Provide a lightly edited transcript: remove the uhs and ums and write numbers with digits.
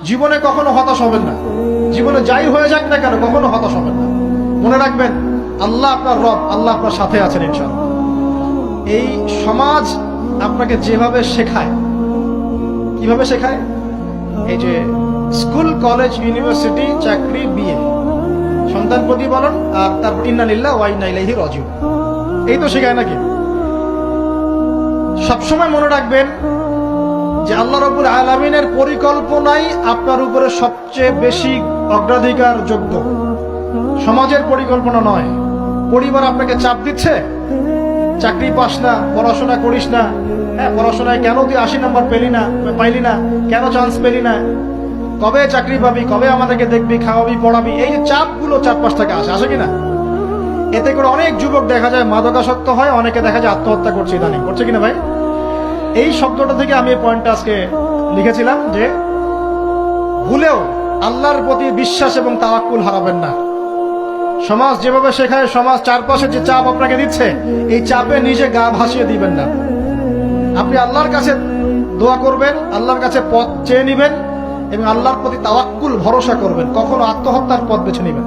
জীবনে কখনো হতাশ হবেন না। জীবনে যাই হয়ে যাক না কেন কখনো হতাশ হবেন না। মনে রাখবেন আল্লাহ আপনার রব, আল্লাহ আপনার সাথে আছেন ইনশাআল্লাহ। এই সমাজ আপনাকে যেভাবে শেখায়, কিভাবে শেখায়, এই যে স্কুল, কলেজ, ইউনিভার্সিটি, চাকরি, বিয়ে, সন্তান প্রতিপালন, আর তারপর ইন্না লিল্লাহি ওয়া ইন্না ইলাইহি রাজিউন, এই তো শেখায় নাকি? সবসময় মনে রাখবেন যে আল্লাহ রাব্বুল আলামিনের পরিকল্পনাই আপনার উপরে সবচেয়ে বেশি অগ্রাধিকার যোগ্য, সমাজের পরিকল্পনা নয়। পরিবার আপনাকে চাপ দিচ্ছে, চাকরি পাস না, পড়াশোনা করিস না, হ্যাঁ পড়াশোনায় কেন তুই 80 নম্বর পাইলি না, কেন চান্স পেলি না, কবে চাকরি পাবি, কবে আমাদেরকে দেখবি, খাওয়াবি, পড়াবি, এই যে চাপগুলো চারপাশ থেকে আসে কিনা, এতে করে অনেক যুবক দেখা যায় মাদকাসক্ত হয়, অনেকে দেখা যায় আত্মহত্যা করছে, ইদানিং করছে কিনা ভাই? এই শব্দটা থেকে আমি এই পয়েন্টটা আজকে লিখেছিলাম যে ভুলেও আল্লাহর প্রতি বিশ্বাস এবং তাওয়াক্কুল হারাবেন না। সমাজ যেভাবে শেখায়, সমাজ চারপাশে যে চাপ আপনাকে দিচ্ছে, এই চাপে নিজে গা ভাসিয়ে দিবেন না। আপনি আল্লাহর কাছে দোয়া করবেন, আল্লাহর কাছে পথ চেয়ে নিবেন এবং আল্লাহর প্রতি তাওয়াক্কুল ভরসা করবেন। কখনো আত্মহত্যার পথ বেছে নিবেন।